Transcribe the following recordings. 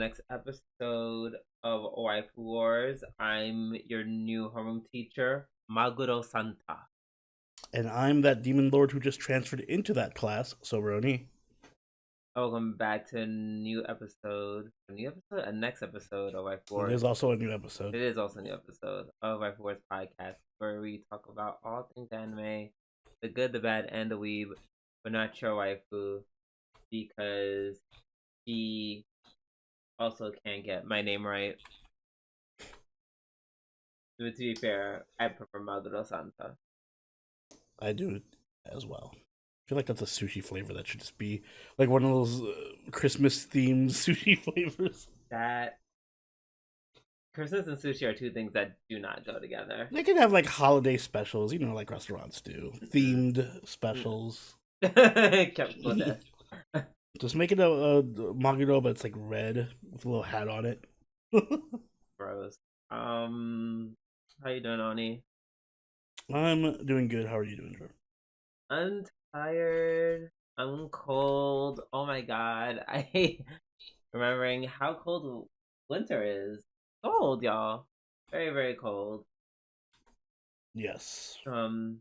next episode of Waifu Wars. I'm your new homeroom teacher, Maguro Santa. And I'm that demon lord who just transferred into that class, so Roni. Welcome back to a new episode. A next episode of Waifu Wars. It is also a new episode. It is also a new episode of Waifu Wars podcast, where we talk about all things anime, the good, the bad, and the weeb, but not your waifu, because he also can't get my name right. But to be fair, I prefer Maduro Santa. I do as well. I feel like that's a sushi flavor that should just be like one of those Christmas themed sushi flavors. That Christmas and sushi are two things that do not go together. They can have like holiday specials, you know, like restaurants do. Themed specials. Kept with it. Just make it a Maguro, but it's like red with a little hat on it. Gross. How you doing, Oni? I'm doing good. How are you doing, Drew? I'm tired. I'm cold. Oh my god. I hate remembering how cold winter is. Cold, y'all. Very, very cold. Yes. And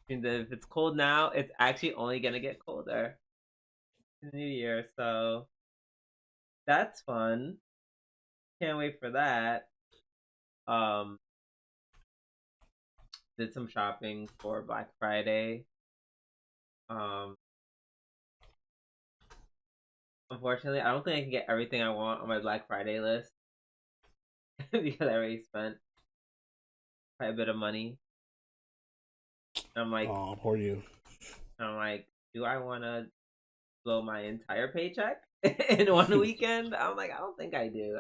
if it's cold now, it's actually only gonna get colder in the new year, so that's fun. Can't wait for that. Did some shopping for Black Friday. Unfortunately, I don't think I can get everything I want on my Black Friday list because I already spent quite a bit of money. I'm like, oh, poor you. I'm like, do I want to blow my entire paycheck in one weekend? I'm like, I don't think I do.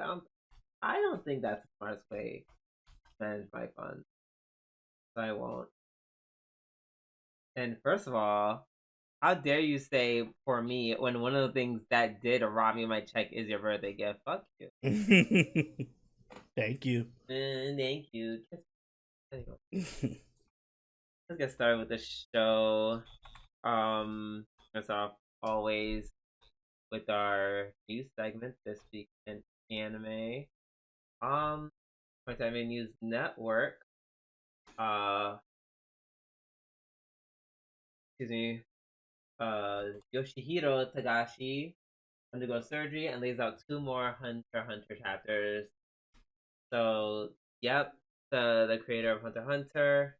I don't think that's the smartest way to manage my funds. So I won't. And first of all, how dare you say for me when one of the things that did rob me of my check is your birthday gift? Fuck you. Thank you. Thank you. Anyway, let's get started with the show. First off, always with our new segment this week in anime. My Anime News Network. Excuse me. Yoshihiro Tagashi undergoes surgery and lays out 2 more Hunter x Hunter chapters. So, yep, the creator of Hunter x Hunter.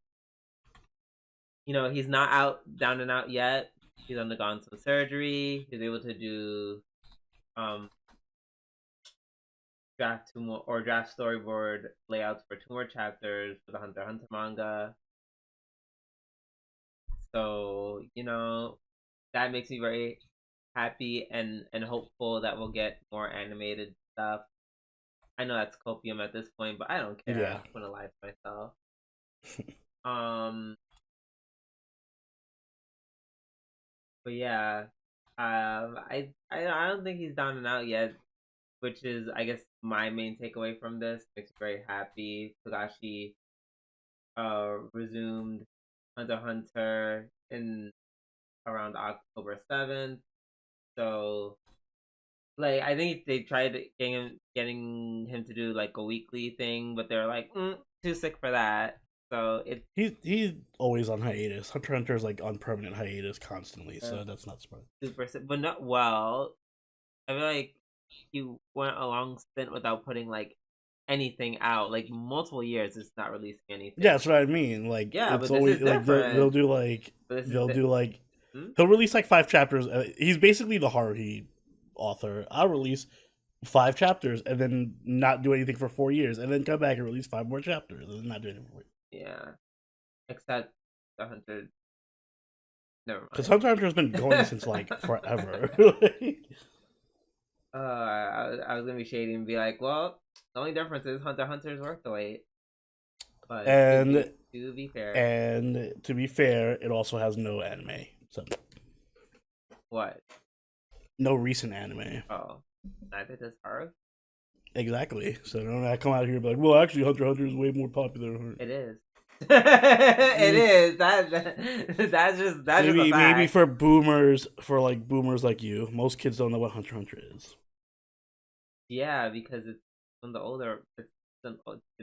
You know, he's not down and out yet. He's undergone some surgery. He's able to do draft storyboard layouts for 2 more chapters for the Hunter x Hunter manga. So, you know, that makes me very happy and hopeful that we'll get more animated stuff. I know that's copium at this point, but I don't care. Yeah. I'm gonna lie to myself. But yeah, I don't think he's down and out yet, which is, I guess, my main takeaway from this. Makes me very happy. Togashi resumed Hunter x Hunter in around October 7th. So, like, I think they tried getting him to do like a weekly thing, but they're like, too sick for that. So he's always on hiatus. Hunter x Hunter is like on permanent hiatus constantly, so that's not surprising. Super sick, but not well. I feel like he went a long stint without putting like anything out, like multiple years. It's not releasing anything. Yeah, that's what I mean. Like, yeah, it's but always like they'll do like he'll release like 5 chapters. He's basically the Haruhi author. I'll release 5 chapters and then not do anything for 4 years, and then come back and release 5 more chapters and not do anything for 4 years. Yeah, except the Hunter. Never mind. Because Hunter x Hunter has been going since like forever. I was gonna be shady and be like, well, the only difference is Hunter x Hunter is worth the wait. But and to be fair, it also has no anime. So what? No recent anime. Oh, neither does Haru. Exactly. So don't come out here and be like, well, actually, Hunter x Hunter is way more popular. It is. It is. That's just maybe for boomers like you, most kids don't know what Hunter x Hunter is. Yeah, because it's from the older. It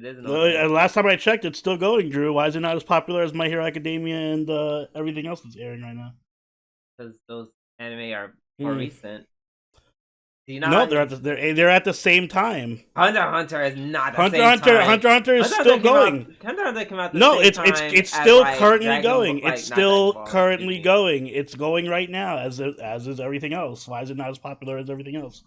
is an older. Last time I checked, it's still going, Drew. Why is it not as popular as My Hero Academia and everything else that's airing right now? Because those anime are more Hmm. recent. Do you know No, how they're at the same time. Hunter x Hunter is not the Hunter same time. Hunter is still going. Hunter x Hunter came out the No, same time it's as still like currently Dragon going. Ball, It's like not Dragon still Ball. Excuse currently me. going. It's going right now, as is everything else. Why is it not as popular as everything else?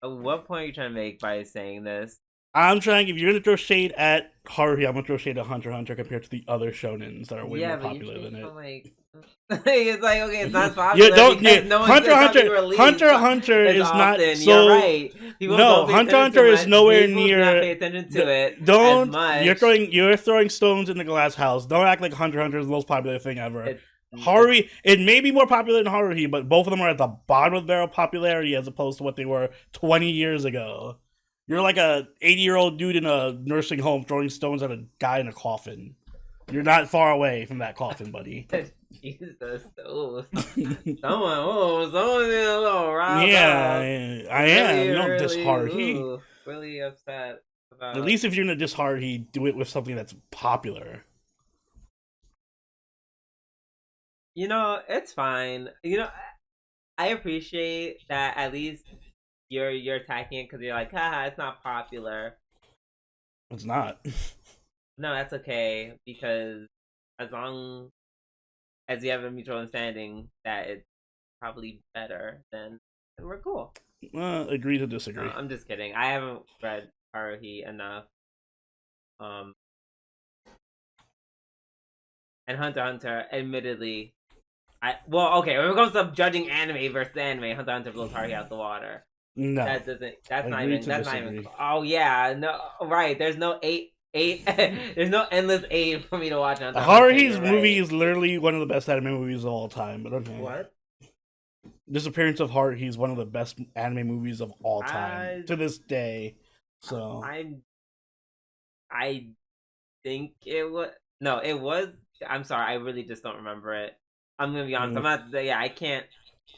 What point are you trying to make by saying this? I'm trying. If you're gonna throw shade at Haruhi, I'm gonna throw shade at Hunter x Hunter compared to the other shonens that are way more popular than it. Like, it's like, okay, it's not popular because no one's Hunter Hunter Hunter is is not often. so. You're right. People No, don't pay Hunter attention Hunter to is much. nowhere People do near. not pay attention to it Don't as much. you're throwing stones in the glass house. Don't act like Hunter Hunter is the most popular thing ever. It's Haruhi, it may be more popular than Haruhi, but both of them are at the bottom of the barrel popularity as opposed to what they were 20 years ago. You're like a 80-year-old dude in a nursing home throwing stones at a guy in a coffin. You're not far away from that coffin, buddy. Jesus, someone being a little riled Yeah, up. I am. You don't diss Haruhi. Really upset about. At least if you're gonna diss Haruhi, do it with something that's popular. You know, it's fine. You know, I appreciate that at least you're attacking it because you're like, haha, it's not popular. It's not. No, that's okay because as long as you have a mutual understanding that it's probably better, then we're cool. Agree to disagree. No, I'm just kidding. I haven't read Haruhi enough. And Hunter x Hunter, admittedly, okay. When it comes to judging anime versus anime, Hunter x Hunter blows Haruhi out the water. No, that doesn't. That's not even. That's not even. Oh yeah, no. Right. There's no eight. There's no endless eight for me to watch. Haruhi's movie is literally one of the best anime movies of all time. But okay. What? Disappearance of Haruhi is one of the best anime movies of all time to this day. So I think it was. No, it was. I'm sorry. I really just don't remember it. I'm gonna be honest. I'm not. Yeah, I can't.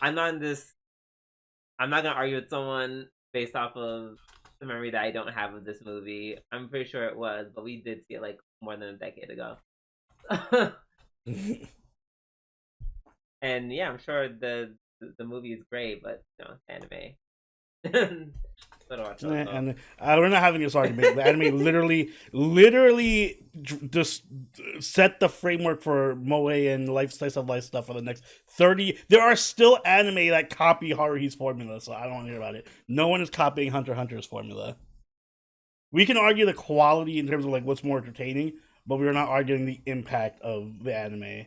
I'm not in this. I'm not gonna argue with someone based off of the memory that I don't have of this movie. I'm pretty sure it was, but we did see it like more than a decade ago. And yeah, I'm sure the movie is great, but you know, anime. And we're not having this argument. The anime literally just set the framework for moe and slice of life stuff for the next 30. There are still anime that copy Haruhi's formula, so I don't want to hear about it. No one is copying Hunter x Hunter's formula. We can argue the quality in terms of like what's more entertaining, but we're not arguing the impact of the anime.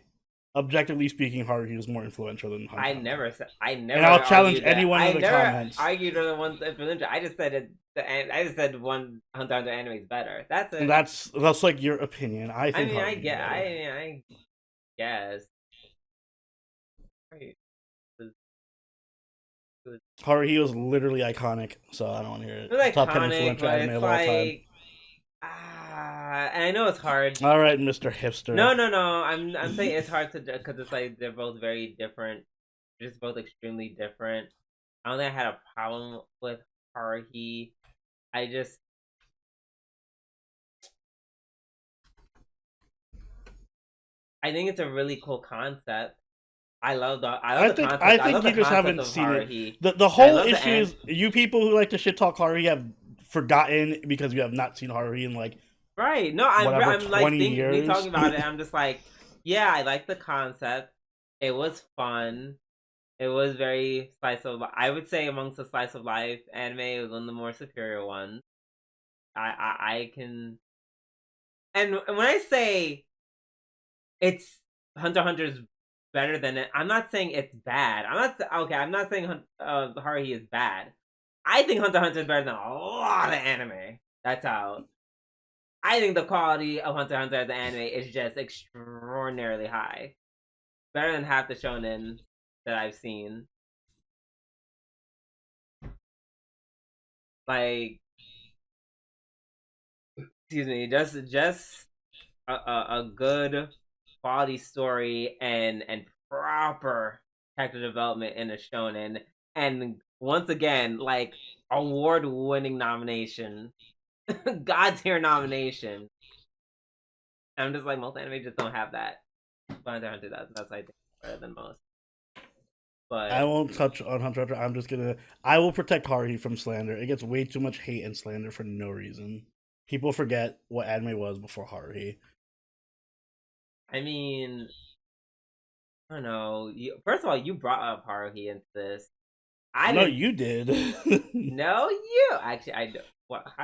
Objectively speaking, Haruhi is more influential than Hunter. I never. And I'll challenge anyone in the comments. I argued on the ones influential. I just said I just said one Hunter x Hunter anime is better. That's it. That's like your opinion. I think. I guess. Haruhi was literally iconic, so I don't want to hear it. It was Top iconic, 10 influential but anime it's of all time. And I know it's hard. All right, Mr. Hipster. No. I'm saying it's hard to because it's like they're both very different. They're just both extremely different. I don't think I had a problem with Haruhi. I think it's a really cool concept. I love the concept. I think you just haven't seen Haruhi. It. The whole issue is you people who like to shit talk Haruhi have forgotten because you have not seen Haruhi in like right. No, I'm like me talking about it. I'm just like, yeah, I like the concept. It was fun. It was very slice of life. I would say amongst the slice of life anime, it was one of the more superior ones. I can, and when I say it's Hunter x Hunter's better than it, I'm not saying it's bad. I'm not saying Haruhi is bad. I think Hunter x Hunter is better than a lot of anime that's out. I think the quality of Hunter x Hunter as an anime is just extraordinarily high. Better than half the shonen that I've seen. Like, excuse me, just a good quality story and proper character development in a shonen. And once again, like award-winning nomination, God tier nomination. And I'm just like, most anime just don't have that. But Hunter x Hunter does. That's why I think it's better than most. But I won't touch on Hunter x Hunter. I'm just gonna. I will protect Haruhi from slander. It gets way too much hate and slander for no reason. People forget what anime was before Haruhi. I mean, I don't know. First of all, you brought up Haruhi into this. No, you did. No, you actually. I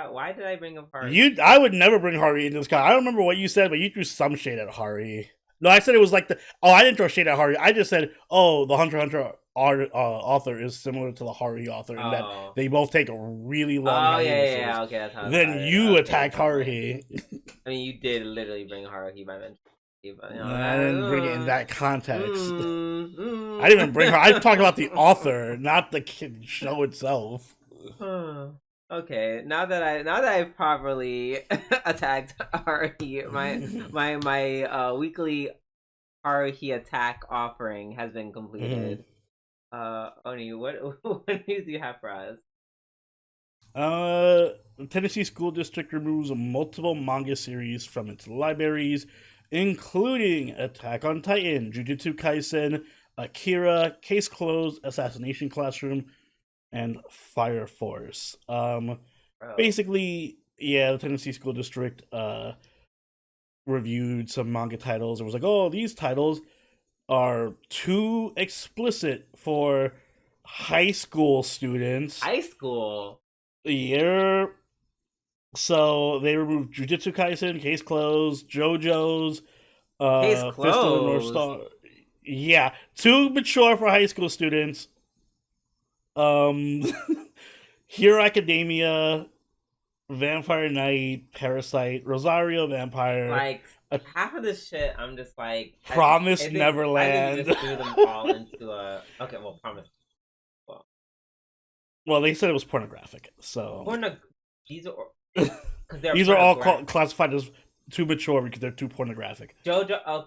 why did I bring up Haruhi? I would never bring Haruhi into this. I don't remember what you said, but you threw some shade at Haruhi. No, I said it was like the. Oh, I didn't throw shade at Haruhi. I just said, oh, the Hunter x Hunter author is similar to the Haruhi author in that they both take a really long. Oh yeah. Okay, that's how. Then you attacked Haruhi. I mean, you did literally bring Haruhi by mention. But, I didn't bring it in that context. I didn't even bring her. I talked about the author, not the show itself. Okay, now that I've properly attacked Haruhi, my weekly Haruhi attack offering has been completed. Oni, what news do you have for us? The Tennessee School District removes multiple manga series from its libraries, including Attack on Titan, Jujutsu Kaisen, Akira, Case Closed, Assassination Classroom, and Fire Force. Basically, yeah, the Tennessee School District reviewed some manga titles and was like, oh, these titles are too explicit for high school students. High school? Yeah. So they removed Jujutsu Kaisen, Case Closed, JoJo's, Case Closed. Fist of the North Star. Yeah, too mature for high school students. Hero Academia, Vampire Knight, Parasite, Rosario Vampire. Like half of this shit, I'm just like Promise Neverland. I think you just threw them all into a Promise. Well, they said it was pornographic, so these are these are all classified as too mature because they're too pornographic. JoJo,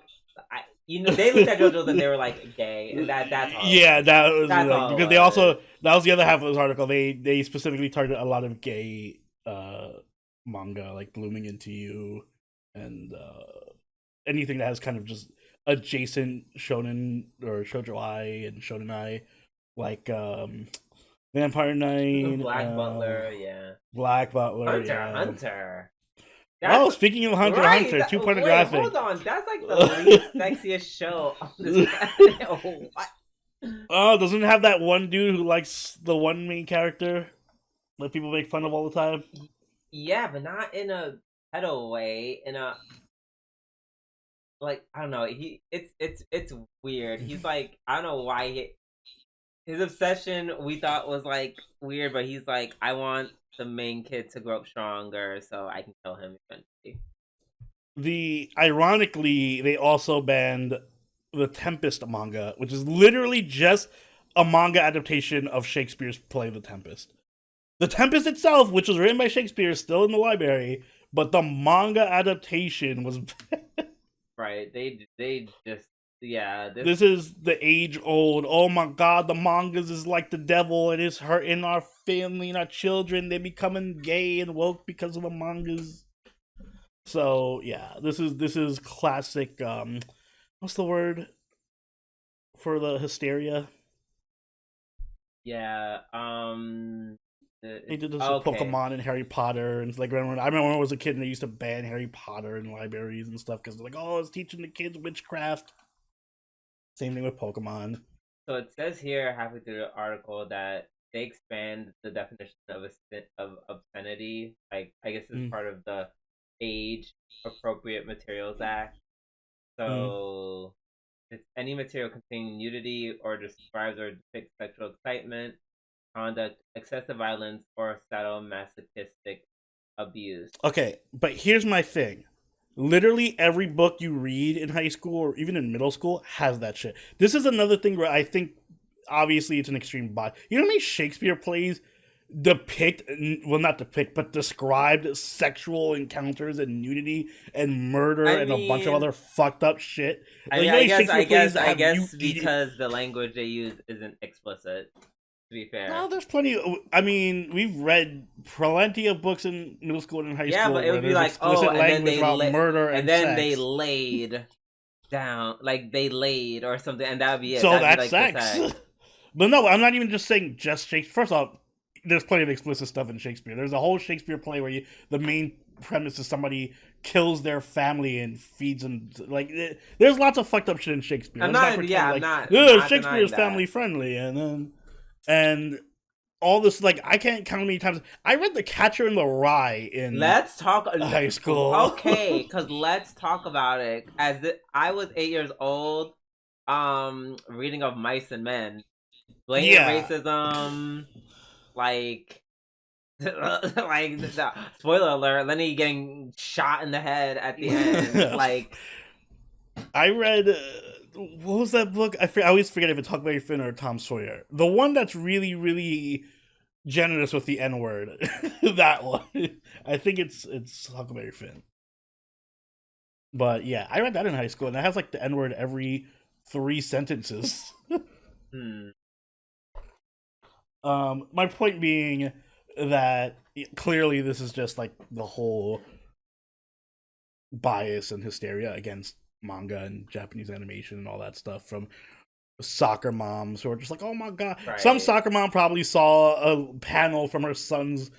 they looked at JoJo's and they were like gay, and that's all. Yeah, that was because they also that was the other half of this article. They specifically targeted a lot of gay manga like Blooming Into You and anything that has kind of just adjacent shonen or shoujo-ai and shonen-ai, like Vampire Knight, Black Butler, yeah. Black Butler, Hunter. That's, speaking of Hunter, Hunter, too pornographic. Hold on, that's like the least sexiest show on this planet. What? Oh, doesn't it have that one dude who likes the one main character that people make fun of all the time? Yeah, but not in a pedo way. In a I don't know. It's weird. He's like, I don't know why his obsession we thought was like weird, but he's like, I want the main kid to grow up stronger so I can kill him eventually. Ironically, they also banned the Tempest manga, which is literally just a manga adaptation of Shakespeare's play The Tempest. The Tempest itself, which was written by Shakespeare, is still in the library, but the manga adaptation was right. They just This is the age-old, oh my god, the mangas is like the devil. It is hurting our family and our children. They're becoming gay and woke because of the mangas. So, yeah, this is classic, what's the word for the hysteria? Yeah, they did this with Pokemon and Harry Potter, and it's like, I remember when I was a kid and they used to ban Harry Potter in libraries and stuff because they're like, oh, it's teaching the kids witchcraft. Same thing with Pokemon. So it says here, halfway through the article, that they expand the definition of obscenity. Like, I guess it's part of the Age Appropriate Materials Act. So it's any material containing nudity or describes or depicts sexual excitement, conduct, excessive violence, or sadomasochistic abuse. Okay, but here's my thing. Literally every book you read in high school or even in middle school has that shit. This is another thing where I think, obviously, it's an extreme bot. You know how many Shakespeare plays described sexual encounters and nudity and murder and a bunch of other fucked up shit? I guess because the language they use isn't explicit. be fair. No, there's plenty. I mean, we've read plenty of books in middle school and in high school. But it would be like, explicit language about murder and then sex. they laid down, like they laid or something, and that would be it. So that'd that's be like sex. But no, I'm not even just saying just Shakespeare. First off, there's plenty of explicit stuff in Shakespeare. There's a whole Shakespeare play where the main premise is somebody kills their family and feeds them. Like, there's lots of fucked up shit in Shakespeare. I'm not Shakespeare is family friendly, and all this, like, I can't count how many times I read The Catcher in the Rye in high school. Okay, because let's talk about it. I was 8 years old, reading of Mice and Men, blatant racism, like spoiler alert, Lenny getting shot in the head at the end. Like, I read. What was that book? I always forget if it's Huckleberry Finn or Tom Sawyer. The one that's really, really generous with the N word. That one. I think it's Huckleberry Finn. But yeah, I read that in high school, and that has like the N word every 3 sentences. My point being that clearly this is just like the whole bias and hysteria against manga and Japanese animation and all that stuff from soccer moms who are just like, oh my god. Right. Some soccer mom probably saw a panel from her son's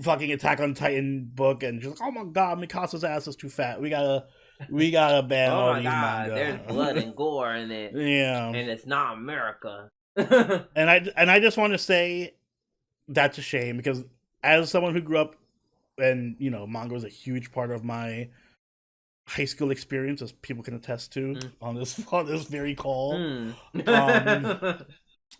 fucking Attack on Titan book and she's like, oh my god, Mikasa's ass is too fat. We gotta ban all these manga. There's blood and gore in it. Yeah. And it's not America. and I just want to say that's a shame, because as someone who grew up and, you know, manga was a huge part of my high school experience, as people can attest to on this very call. And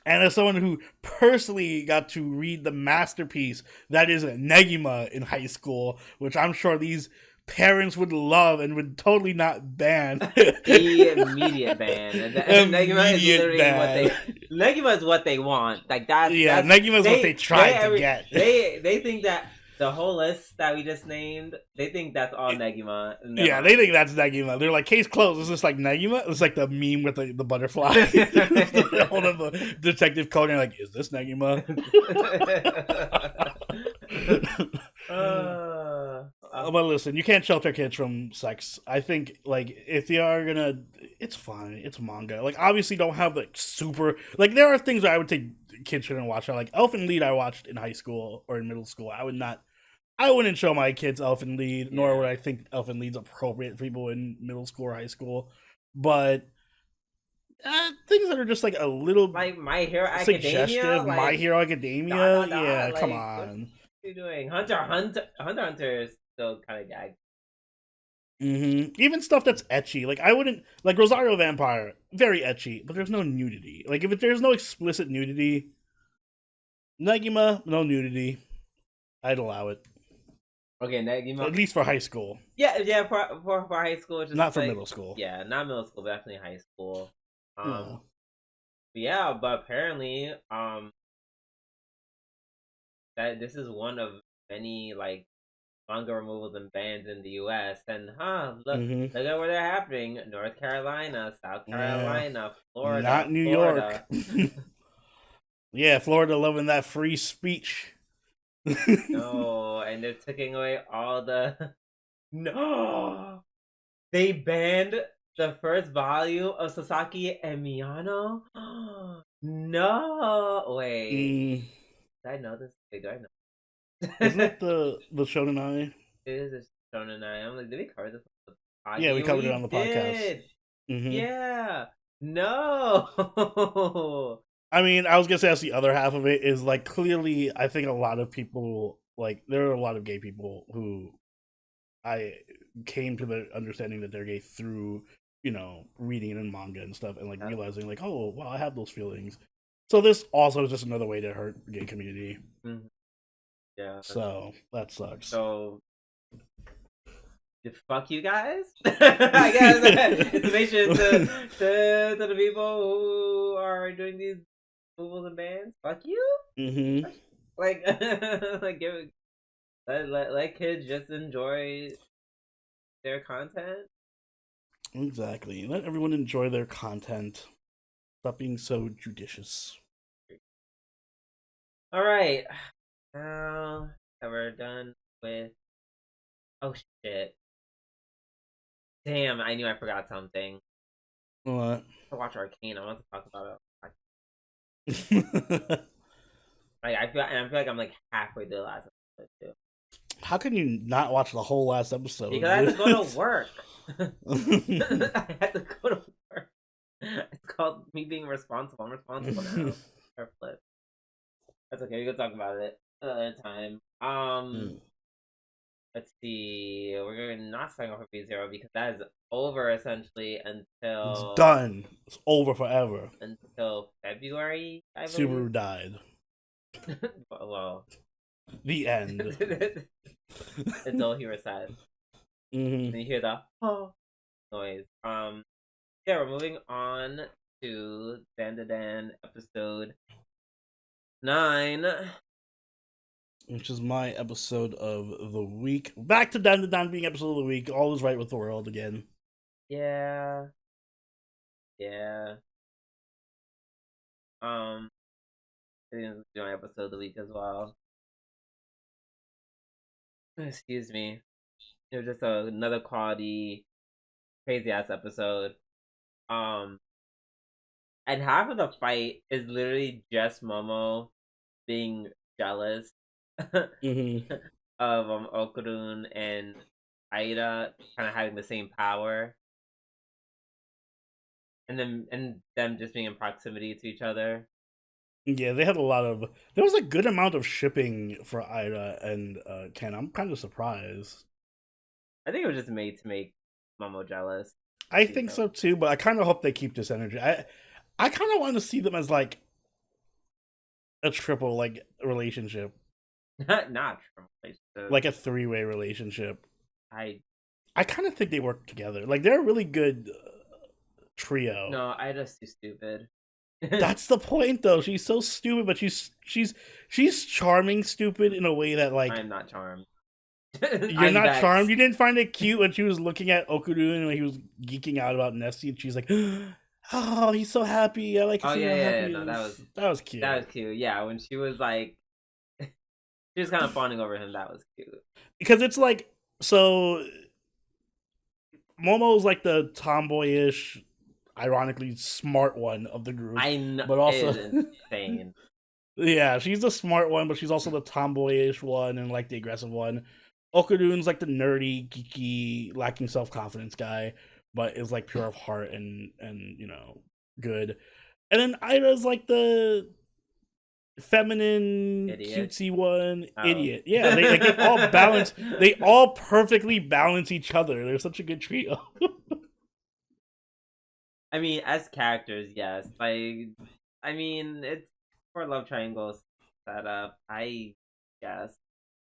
as someone who personally got to read the masterpiece that is Negima in high school, which I'm sure these parents would love and would totally not ban. Immediate ban. Negima is literally Negima is what they want. Like that's Negima is what they tried to get. They think that the whole list that we just named, they think that's all Negima. Yeah, they think that's Negima. They're like, case closed. Is this like Negima? It's like the meme with the butterfly. All of the Detective Conan, like, is this Negima? But listen, you can't shelter kids from sex. I think, like, if they are gonna, it's fine. It's manga. Like, obviously, don't have like super. Like, there are things that I would take kids shouldn't watch. Like Elfen Lied, I watched in high school or in middle school. I wouldn't show my kids Elfen Lied, nor would I think Elfen Lied's appropriate for people in middle school or high school. But things that are just like a little like My Hero Academia, like, My Hero Academia. Yeah, like, come on. What are you doing? Hunter is still kind of gagged. Even stuff that's ecchi. Like, I wouldn't like Rosario Vampire, very ecchi, but there's no nudity. Like, if there's no explicit nudity, Negima, no nudity, I'd allow it. Okay, Negima. At least for high school. Yeah, for high school. Just not for middle school. Yeah, not middle school, but definitely high school. Yeah, but apparently, that this is one of many like manga removals and bans in the U.S. And look at where they're happening: North Carolina, South Carolina, Florida, not New York. Yeah, Florida loving that free speech. No, and they're taking away all the. No, they banned the first volume of Sasaki and Miyano. No, wait. Did I know this? Wait, do I know? Isn't it the Shonen Ai? It is a Shonen Ai. I'm like, did we cover this? Yeah, we covered it on the podcast. Yeah. No. I mean, I was gonna say that's the other half of it is like clearly I think a lot of people, like, there are a lot of gay people who I came to the understanding that they're gay through, you know, reading it in manga and stuff and like realizing like, oh wow, I have those feelings. So this also is just another way to hurt the gay community. Yeah. So that sucks. So fuck you guys. I guess information to the people who are doing these removals and bans. Fuck you. Like let kids just enjoy their content. Exactly. Let everyone enjoy their content. Stop being so judicious. All right, now that we're done with. Oh shit! Damn, I knew I forgot something. What? To watch Arcane, I want to talk about it. How I feel like I'm like halfway through the last episode too. can you not watch the whole last episode, Because I had to dude? go to work. I had to go to work. It's called me being responsible. I'm responsible now. Or flip. That's okay. We can talk about it another time. Let's see. We're not starting off with B0 because that is over essentially It's until done. It's over forever. February, I believe. Subaru died. Well, The end. it's all he was said. Mm-hmm. And you hear the oh noise. Yeah, we're moving on to Dandadan episode 9. Which is my episode of the week. Back to Dandadan being episode of the week. All is right with the world again. Yeah. Yeah. I think it's my episode of the week as well. Excuse me. It was just another quality, crazy ass episode. Um, and half of the fight is literally just Momo being jealous Mm-hmm. of Okurun and Aida kind of having the same power, and them just being in proximity to each other. Yeah, they had a lot of. There was a good amount of shipping for Ida and Ken. I'm kind of surprised. I think it was just made to make Momo jealous. I think so too, but I kind of hope they keep this energy. I kind of want to see them as like a triple like relationship, Not from like a 3-way relationship. I kind of think they work together. Like they're a really good trio. No, Ida's too stupid. That's the point, though. She's so stupid, but she's charming, stupid in a way that like I'm not charmed. you're I'm not vexed. charmed. You didn't find it cute when she was looking at Okurun and he was geeking out about Nessie, and she's like, "Oh, he's so happy. I like to see how happy he No, is." that was cute. That was cute. Yeah, when she was like, she was kind of fawning over him. That was cute. Because it's like so. Momo's like the tomboyish, ironically smart one of the group. I know, but also it is insane. Yeah, she's the smart one, but she's also the tomboyish one and like the aggressive one. Okurun's like the nerdy, geeky, lacking self confidence guy, but is like pure of heart and good. And then Ida's like the feminine, Idiot. cutesy one, Oh. idiot. Yeah, they all balance. They all perfectly balance each other. They're such a good trio. I mean, as characters, yes. Like, I mean, it's for love triangles setup. I guess.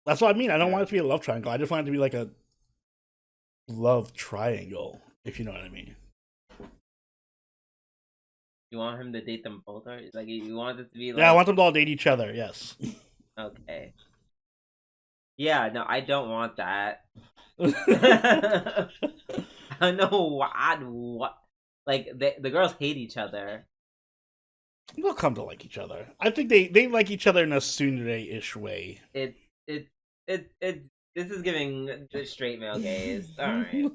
That's what I mean. I don't want it to be a love triangle. I just want it to be like a love triangle, if you know what I mean. You want him to date them both, or like you want it to be like? Yeah, I want them to all date each other. Yes. Okay. Yeah, no, I don't want that. I know what. Like the girls hate each other. They'll come to like each other. I think they like each other in a tsundere-ish way. It. This is giving straight male gaze. All right.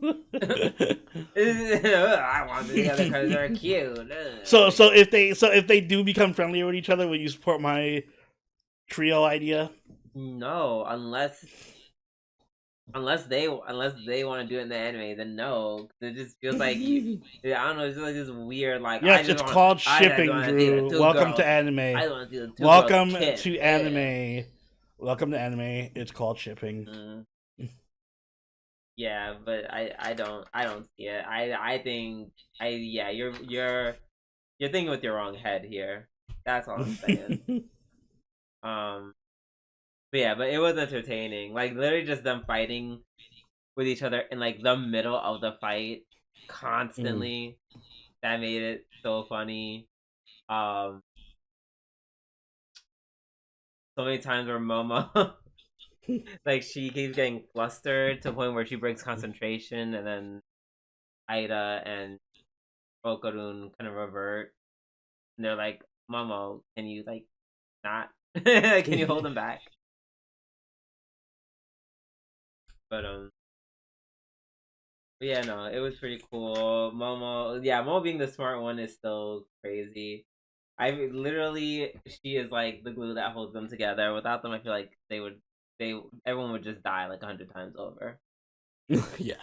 I want them together because they're cute. So if they do become friendlier with each other, will you support my trio idea? No, unless they want to do it in the anime, then no. It just feels like I don't know. It's just like this weird like. Yes, it's called shipping, Drew. Welcome to anime. I want to see the two Welcome girls to anime. Welcome to anime. It's called shipping. Yeah, but I don't see it. I think you're thinking with your wrong head here. That's all I'm saying. But it was entertaining. Like literally just them fighting with each other in like the middle of the fight constantly. That made it so funny. So many times where Momo like she keeps getting flustered to the point where she breaks concentration, and then Aida and Okarun kind of revert, and they're like, "Momo, can you like not?" Can you hold him back? But yeah, no, it was pretty cool. Momo being the smart one is still crazy. She is like the glue that holds them together. Without them, I feel like everyone would just die like 100 times over. Yeah.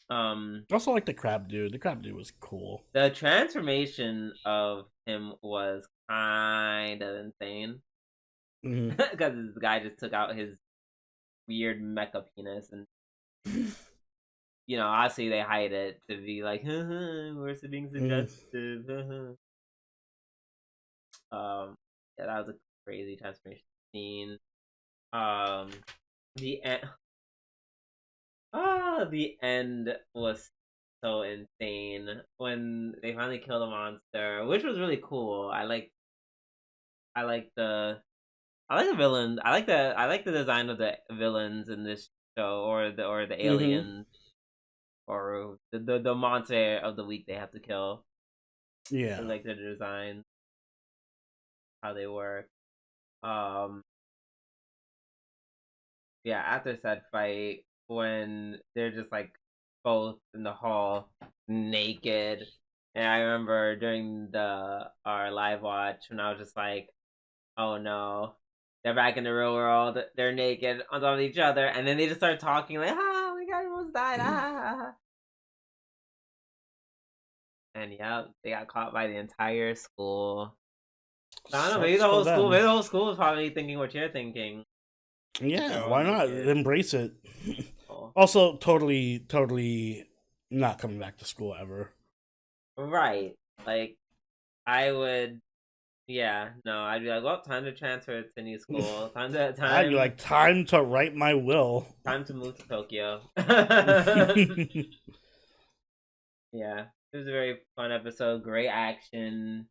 Um. Also, like the crab dude. The crab dude was cool. The transformation of him was kind of insane because the guy just took out his weird mecha penis and. Obviously they hide it to be like, we're being suggestive. Yeah, that was a crazy transformation scene. The end. The end was so insane when they finally killed the monster, which was really cool. I like the villains. I like the design of the villains in this show, or the aliens, or the monster of the week they have to kill. Yeah, I like the design, how they work. Yeah, after said fight, when they're just like both in the hall naked, and I remember during our live watch when I was just like, oh no, they're back in the real world, they're naked on top of each other, and then they just start talking like, my god, we almost died, and yeah, they got caught by the entire school. So, I don't know, maybe the whole school is probably thinking what you're thinking. Yeah, why not? Embrace it. Also, totally not coming back to school ever. Right. Like, I would. Yeah, no, I'd be like, well, time to transfer to new school. I'd be like, time to write my will. Time to move to Tokyo. Yeah, it was a very fun episode. Great action.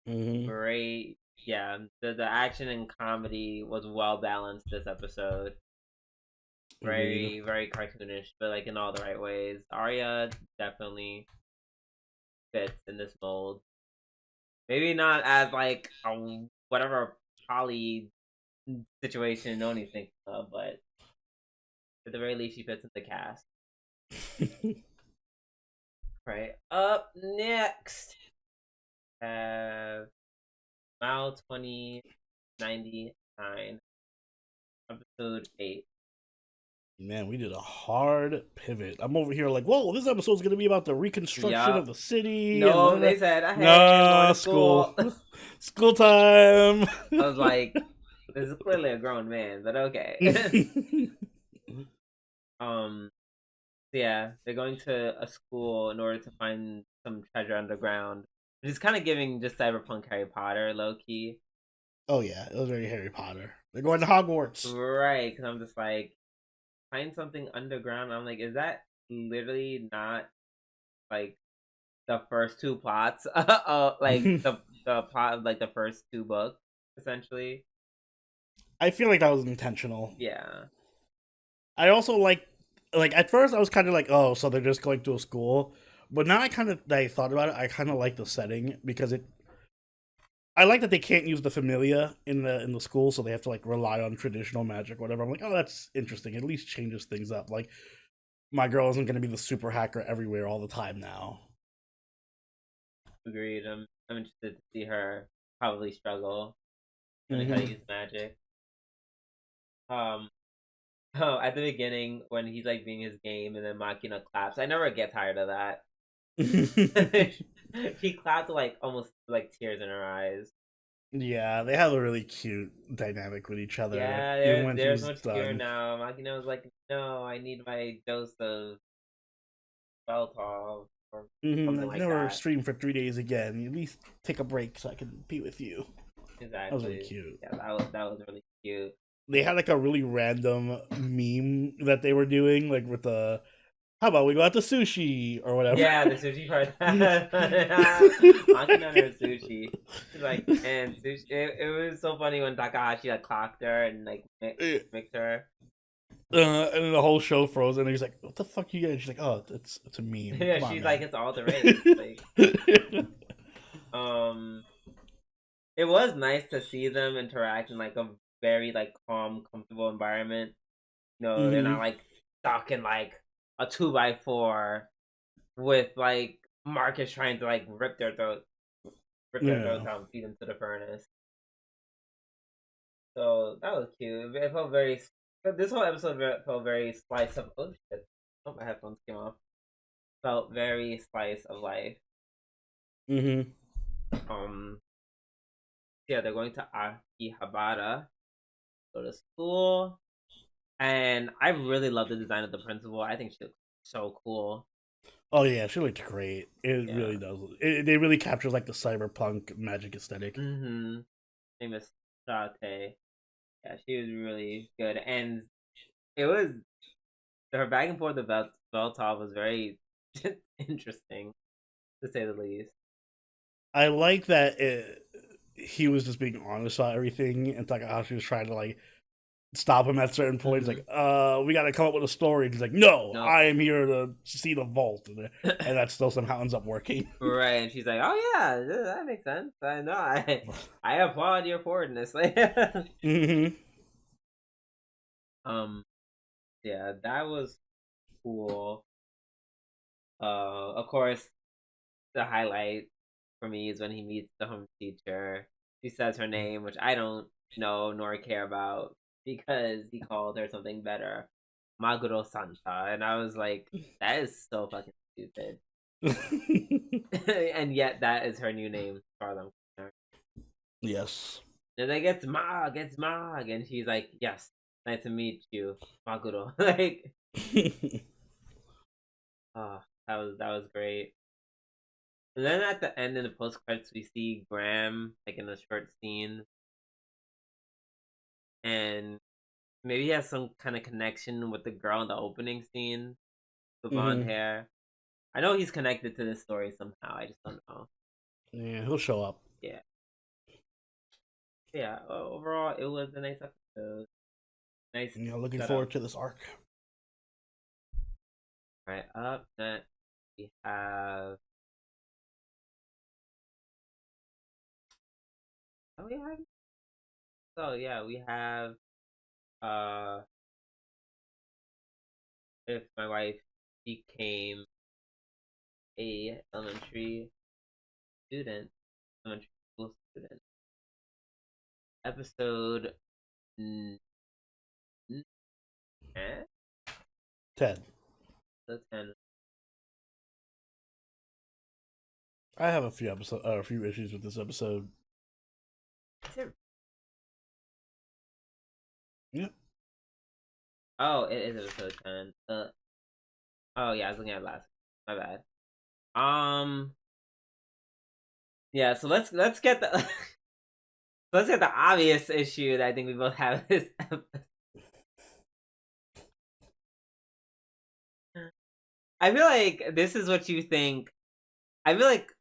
Great. Yeah, the action and comedy was well balanced this episode. Very, very cartoonish, but like in all the right ways. Arya definitely fits in this mold. Maybe not as like whatever poly situation no one thinks of, but at the very least she fits in the cast. Right. Up next, have Maou 2099, episode 8. Man, we did a hard pivot. I'm over here like, whoa, this episode's gonna be about the reconstruction of the city. No, they said, hey, school. School time. I was like, this is clearly a grown man, but okay. Yeah, they're going to a school in order to find some treasure underground. Which is kind of giving just cyberpunk Harry Potter, low key. Oh yeah, it was very Harry Potter. They're going to Hogwarts. Right, because I'm just like, find something underground. I'm like, is that literally not like the first two plots? Like the plot of like the first two books, essentially. I feel like that was intentional. Yeah. I also like at first I was kind of like, oh, so they're just going to a school, but now I thought about it. I kind of like the setting because I like that they can't use the familia in the school, so they have to like rely on traditional magic or whatever. I'm like, oh, that's interesting. At least changes things up. Like, my girl isn't going to be the super hacker everywhere all the time now. Agreed. I'm interested to see her probably struggle learning how to use magic. At the beginning when he's like being his game and then Makina claps, I never get tired of that. She clapped like almost like tears in her eyes. Yeah, they have a really cute dynamic with each other. Yeah, they're much cuter now. Makina was like, no, I need my dose of Beltol or something like never that. stream for 3 days again. At least take a break so I can be with you. Exactly. That was really cute. Yeah, that was really cute. They had like a really random meme that they were doing, like with the how about we go out to sushi or whatever. Yeah, the sushi part. Makina and her sushi. She's like, and sushi. It was so funny when Takahashi like clocked her and like mixed her. And the whole show froze, and he's like, "What the fuck you guys?" She's like, "Oh, it's a meme." Yeah, she's like, "It's all the race." Like, it was nice to see them interact in like a very like calm, comfortable environment. They're not like stuck in like a 2x4 with like Marcus trying to like rip their throats out and feed them to the furnace. So that was cute. It felt very. This whole episode felt very slice of. Oh shit! Oh, my headphones came off. Felt very slice of life. Yeah, they're going to Akihabara, go to school, and I really love the design of the principal. I think she looks so cool. Oh yeah, she looked great. It really does. They really captures like the cyberpunk magic aesthetic. Name is Sate. Yeah, she was really good, and it was her back and forth with Veltov was very interesting, to say the least. I like that he was just being honest about everything, and Takahashi was trying to like stop him at certain points. Like, we got to come up with a story. And he's like, no, I am here to see the vault, and that still somehow ends up working. Right, and she's like, oh yeah, that makes sense. I know. I applaud your forwardness. Yeah, that was cool. Of course, the highlight for me is when he meets the home teacher. She says her name, which I don't know nor care about because he called her something better, Maguro Santa, and I was like, that is so fucking stupid. And yet, that is her new name, as far as I'm concerned. Yes. And then gets Mag, and she's like, yes, nice to meet you, Maguro. Like, oh, that was great. And then at the end in the post credits, we see Graham like in a short scene, and maybe he has some kind of connection with the girl in the opening scene, the blonde hair. I know he's connected to this story somehow. I just don't know. Yeah, he'll show up. Yeah. Yeah. Overall, it was a nice episode. Nice. Yeah, looking forward to this arc. All right. Up next, we have. Oh, we have. So yeah, we have. If my wife became a elementary school student. Episode 10. So 10. I have a few issues with this episode. Is it? Yeah. Oh, it is episode 10. Oh yeah, I was looking at last. My bad. Yeah, so let's get the let's get the obvious issue that I think we both have this episode. I feel like this is what you think. I feel like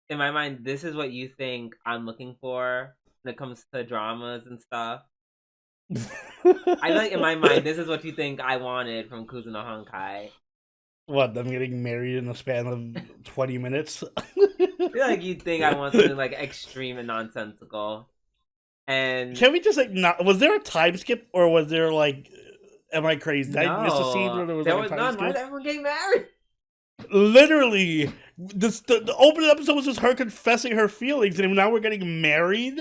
in my mind, this is what you think I'm looking for when it comes to dramas and stuff. I feel like in my mind, this is what you think I wanted from Kuzu no Honkai. What, them getting married in a span of 20 minutes? I feel like you think I want something like extreme and nonsensical. And can we just like not? Was there a time skip, or was there like? Am I crazy? Did I miss a scene where there was like a time none. skip? Why did everyone get married? Literally, the opening episode was just her confessing her feelings, and now we're getting married.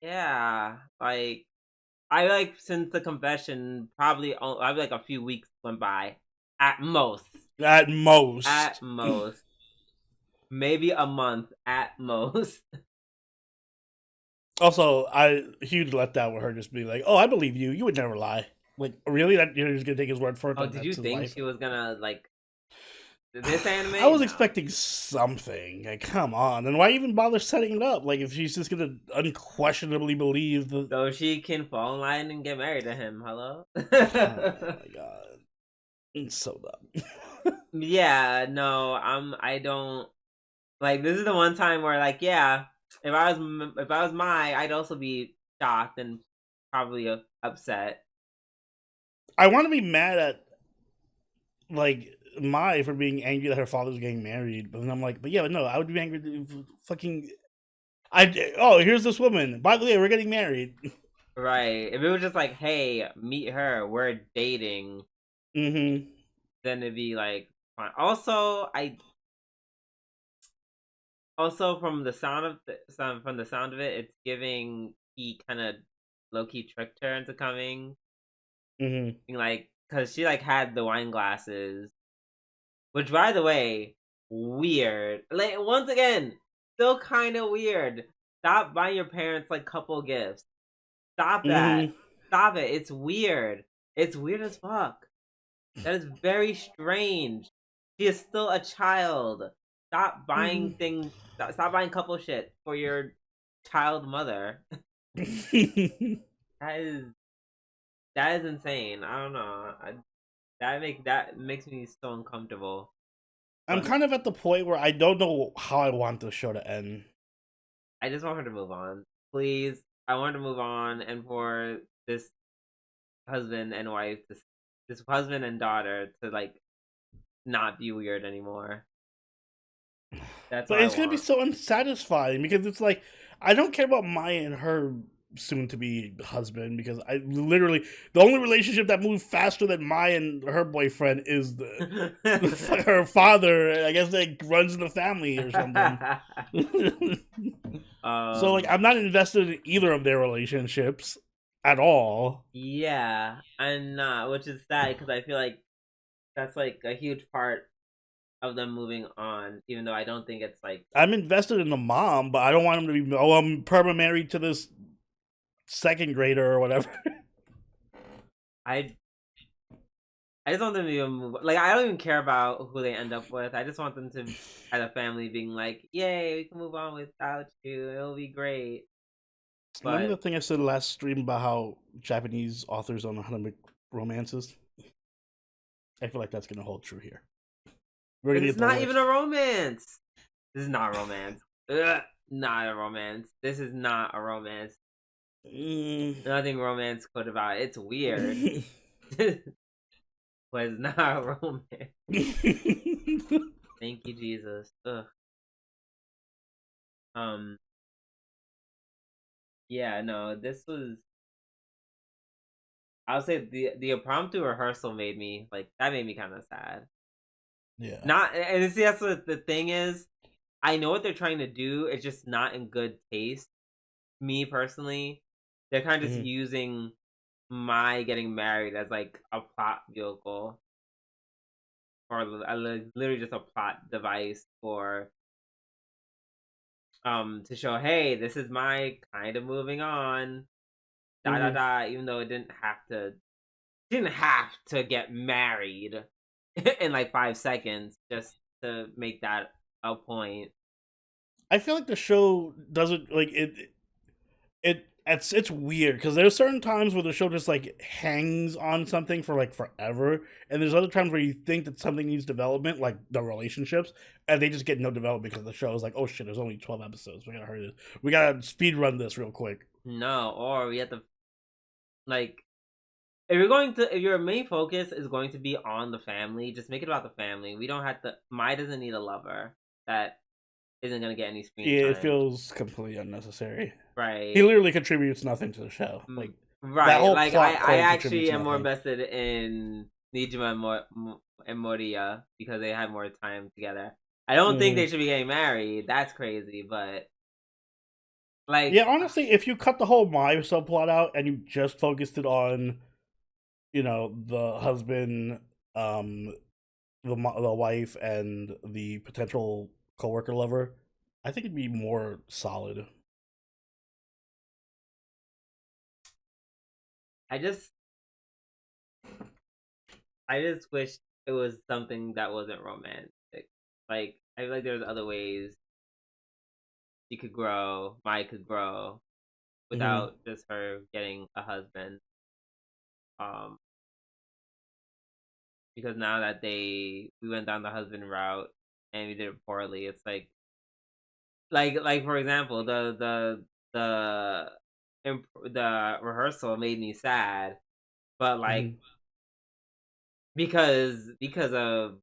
Yeah, like I like since the confession, probably I like a few weeks went by, at most. At most. Maybe a month at most. Also, I huge letdown with her just being like, "Oh, I believe you. You would never lie." Like, really? That you're just gonna take his word for it? Oh, did you think she was gonna like this anime? I was expecting something. Like, come on. And why even bother setting it up? Like, if she's just gonna unquestionably believe the... So she can fall in line and get married to him. Hello? Oh my god. It's so dumb. Yeah, no, I don't... Like, this is the one time where, like, yeah, if I was Mai, I'd also be shocked and probably upset. I want to be mad at, like, Mai for being angry that her father was getting married, but then I'm like, but yeah, no, I would be angry. Fucking, here's this woman. By the way, we're getting married. Right. If it was just like, hey, meet her, we're dating. Mm-hmm. Then it'd be like fine. Also from the sound of it, it's giving he kind of low key tricked her into coming. Mm-hmm. Like, cause she like had the wine glasses, which by the way, weird. Like once again, still kind of weird. Stop buying your parents like couple gifts. Stop that. Mm-hmm. Stop it. It's weird. It's weird as fuck. That is very strange. She is still a child. Stop buying Mm-hmm. things. Stop buying couple shit for your child mother. That is insane. I don't know. That makes me so uncomfortable. I'm But kind of at the point where I don't know how I want the show to end. I just want her to move on, please. I want her to move on, and for this husband and wife, this husband and daughter to like not be weird anymore. That's all But I it's gonna be want. so unsatisfying because it's like I don't care about Maya and her soon to be husband because I literally the only relationship that moved faster than Maya and her boyfriend is her father. I guess that runs in the family or something. So like um, I'm not invested in either of their relationships at all. yeah, I'm not, which is sad because I feel like that's like a huge part of them moving on, even though I don't think it's like I'm invested in the mom, but I don't want him to be. Oh, I'm perma married to this second grader or whatever. I. I just want them to even move. Like I don't even care about who they end up with. I just want them to, as a family, being like, "Yay, we can move on without you. It'll be great." Remember the But thing I said last stream about how Japanese authors don't know how to make romances? I feel like that's going to hold true here. We're going this to is get the not even worst. a romance. This is not a romance. Ugh, not a romance. This is not a romance. Mm. Nothing romance could about it. It's weird. But it's not a romance. Thank you, Jesus. Ugh. Um. Yeah. No. This was. I would say the impromptu rehearsal made me like that. Made me kind of sad. Yeah. Not and see that's what the thing is. I know what they're trying to do. It's just not in good taste. Me personally, they're kind of just Mm-hmm. using my getting married as like a plot vehicle or literally just a plot device for to show, hey, this is my kind of moving on, da da Mm-hmm. da. Even though it didn't have to get married in like 5 seconds just to make that a point. I feel like the show doesn't like it. It's weird because there's certain times where the show just like hangs on something for like forever, and there's other times where you think that something needs development, like the relationships, and they just get no development because the show is like, oh shit, there's only 12 episodes. We gotta hurry this. We gotta speed run this real quick. No, or we have to like if your main focus is going to be on the family, just make it about the family. We don't have to. Mai doesn't need a lover that isn't gonna get any screen Yeah, it time, feels completely unnecessary. He right? literally contributes nothing to the show. Like that Right. whole Like plot I point actually contributes am more nothing. invested in Nijima and Moria because they had more time together. I don't think Mm-hmm. they should be getting married. That's crazy, but Yeah, like, honestly, if you cut the whole Mai subplot out and you just focused it on, the husband, um, the wife, and the potential coworker lover, I think it'd be more solid. I just I just wish it was something that wasn't romantic. Like I feel like there's other ways she could grow, Mai could grow Mm-hmm. without just her getting a husband. Um, because now that we went down the husband route and we did it poorly, it's like for example, the rehearsal made me sad, but Mm-hmm. like because of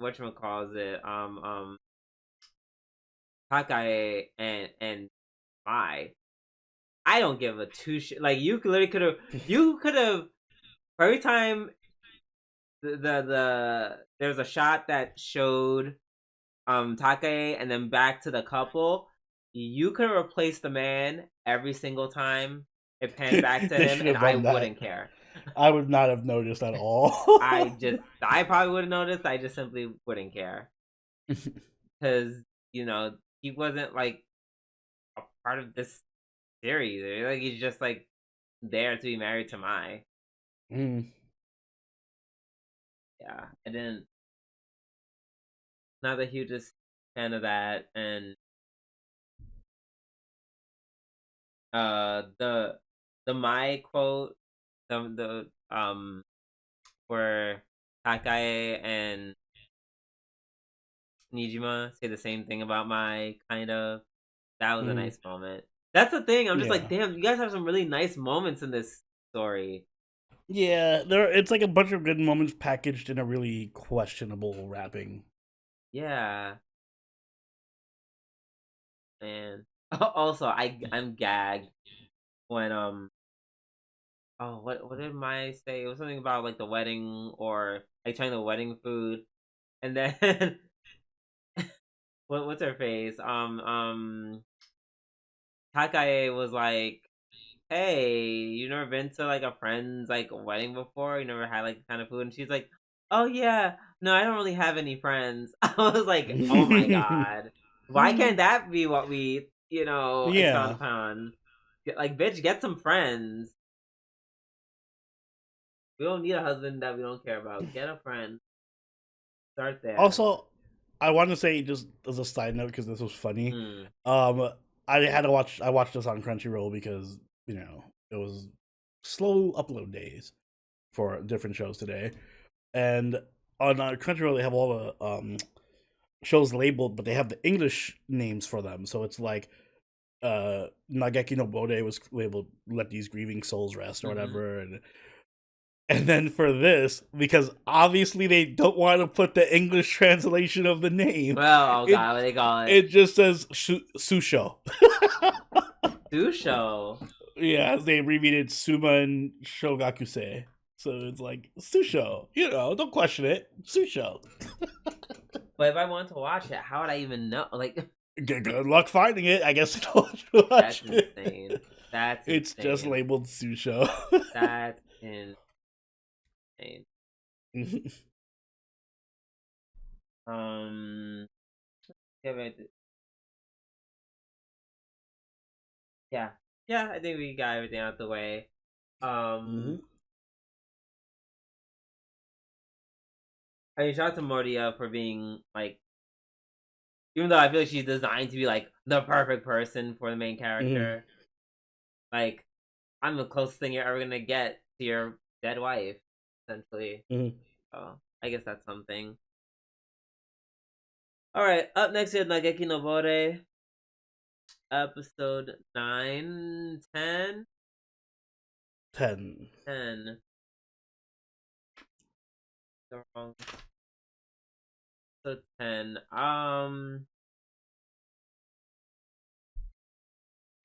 whatchamacallit, Hawkeye and Mai. I don't give a two shit. Like you could have every time there was a shot that showed Take and then back to the couple. You could replace the man every single time it panned back to They him, should and have I done that. wouldn't care. I would not have noticed at all. I probably would have noticed. I just simply wouldn't care because he wasn't like a part of this series. Like he's just like there to be married to Mai. Yeah, I didn't. Not the hugest fan of that, and the Mai quote, the where Takai and Nijima say the same thing about Mai, kind of. That was a nice moment. That's the thing. I'm just like, damn, you guys have some really nice moments in this story. Yeah, it's like a bunch of good moments packaged in a really questionable wrapping. Yeah. And also, I'm gagged when oh, what did Mai say? It was something about like the wedding or like trying the wedding food, and then what's her face? Takae was like, "Hey, you never been to like a friend's like wedding before? You never had like kind of food?" And she's like, "Oh yeah, no, I don't really have any friends." I was like, "Oh my god, why can't that be what we expound upon? Like, bitch, get some friends. We don't need a husband that we don't care about. Get a friend. Start there." Also, I want to say just as a side note because this was funny. I had to watch. I watched this on Crunchyroll because it was slow upload days for different shows today, and on Crunchyroll they have all the shows labeled, but they have the English names for them. So it's like Nageki no Bourei was labeled "Let These Grieving Souls Rest" or whatever, and then for this, because obviously they don't want to put the English translation of the name. Well, oh god, what they call it? It just says Susho. Susho. Yeah, they abbreviated Suma and Shogakusei. So it's like Susho. Don't question it. Susho. But if I want to watch it, how would I even know? Like, good luck finding it. I guess that's insane. That's insane. It's just labeled Susho. That's insane. Yeah, yeah. I think we got everything out the way. I mean, shout out to Moria for being like, even though I feel like she's designed to be like the perfect person for the main character. Like, I'm the closest thing you're ever gonna get to your dead wife, essentially. So I guess that's something. All right, up next is Nageki no Bourei, episode 9, 10. 10. So wrong. So 10.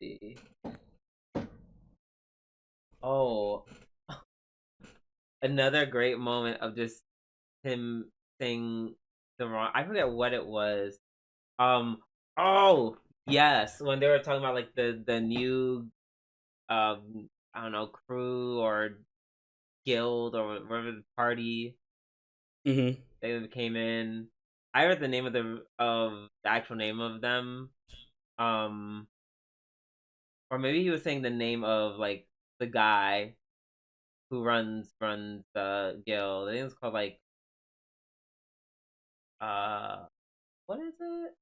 See. Oh, another great moment of just him saying the wrong. I forget what it was. Oh yes, when they were talking about like the new I don't know, crew or guild or whatever the party they came in. I read the name of the actual name of them. Or maybe he was saying the name of like the guy who runs the guild. I think it's called like what is it?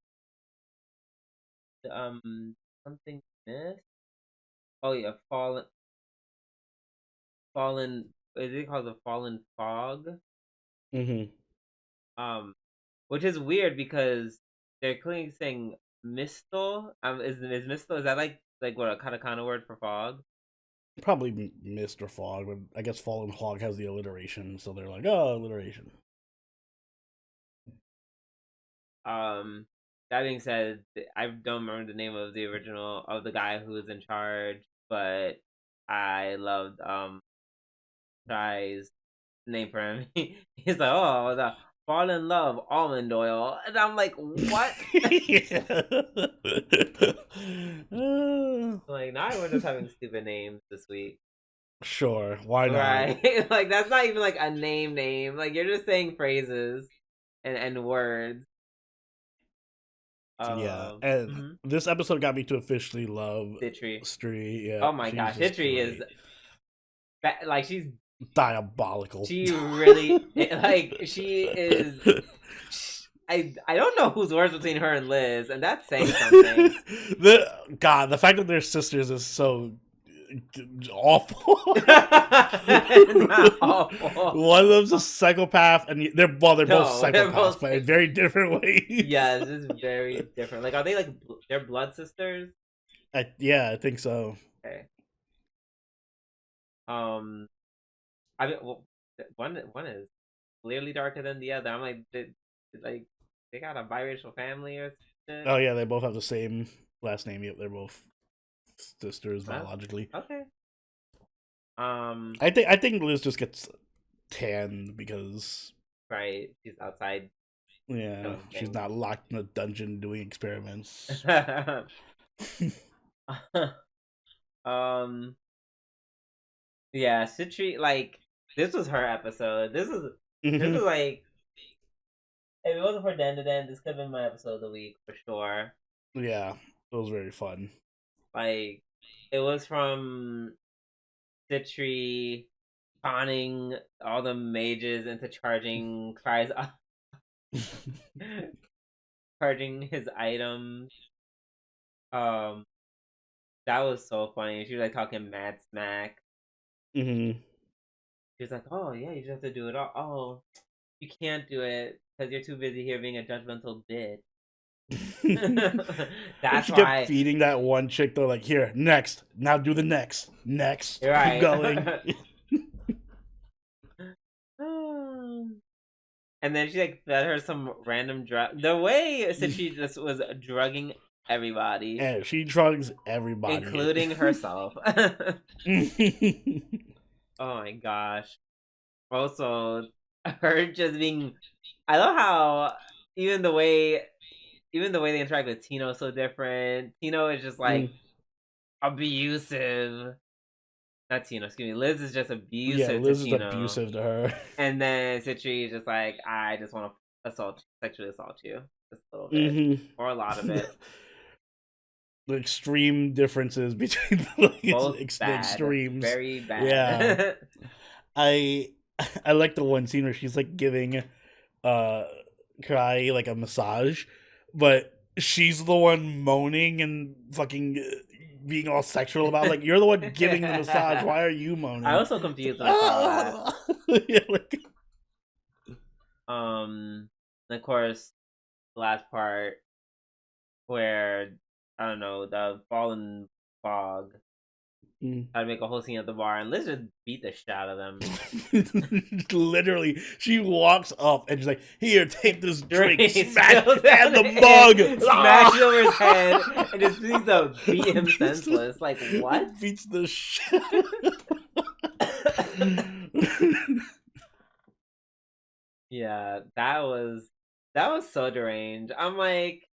Something mist. Oh yeah, fallen. Is it called the fallen fog? Which is weird because they're clearly saying mistle. Is mistle, is that like what a katakana word for fog? Probably mist or fog, but I guess fallen fog has the alliteration, so they're like, oh, alliteration. That being said, I don't remember the name of the original of the guy who was in charge, but I loved Try's name for him. He's like, oh, the fall in love almond oil, and I'm like, what? Like, now we're just having stupid names this week. Sure, why not? Right? Like, that's not even like a name. Like, you're just saying phrases and words. Yeah, and this episode got me to officially love Stree. Yeah. Oh my gosh, Hitri is like, she's diabolical. She really like she is. I don't know who's worse between her and Liz, and that's saying something. The fact that they're sisters is so awful. Awful. One of them's a psychopath, and they're both psychopaths, but in very different ways. Yeah, this is very different. Like, are they like they're blood sisters? Yeah, I think so. Okay. I mean, well, one is clearly darker than the other. I'm like, they got a biracial family or something? Oh yeah, they both have the same last name. Yep, they're both sisters biologically. Okay. I think Liz just gets tanned because she's outside. Yeah, she's not locked in a dungeon doing experiments. Yeah, Citri, like, this was her episode. This was like, if it wasn't for Dandadan, this could have been my episode of the week for sure. Yeah, it was very fun. Like, it was from Citri conning all the mages into charging Cry's charging his items. That was so funny. She was like talking mad smack. She was like, "Oh yeah, you just have to do it all. Oh, you can't do it because you're too busy here being a judgmental bitch." That's she why kept feeding that one chick though. Like, here, next, now do the next. Right. Keep going. And then she like fed her some random drug. The way she just was drugging everybody. Yeah, she drugs everybody, including herself. Oh my gosh. Also, her just being. I love how even the way they interact with Tino is so different. Tino is just like abusive. Not Tino, excuse me. Liz is just abusive. Yeah, Liz to is Tino. abusive to her. And then Citri is just like, I just want to sexually assault you, just a little bit, or a lot of it. The extreme differences between both the extremes. Very bad. Yeah. I like the one scene where she's like giving Cry like a massage, but she's the one moaning and fucking being all sexual about it. Like, you're the one giving the massage. Why are you moaning? I was so confused when I saw that. Yeah, like... And of course, the last part where I don't know, the fallen fog had to make a whole scene at the bar, and Liz just beat the shit out of them. Literally, she walks up and she's like, "Here, take this drink, smash and the mug, smash it over his head, and just needs to beat him senseless." Like, what? Beats the shit. Yeah, that was so deranged. I'm like,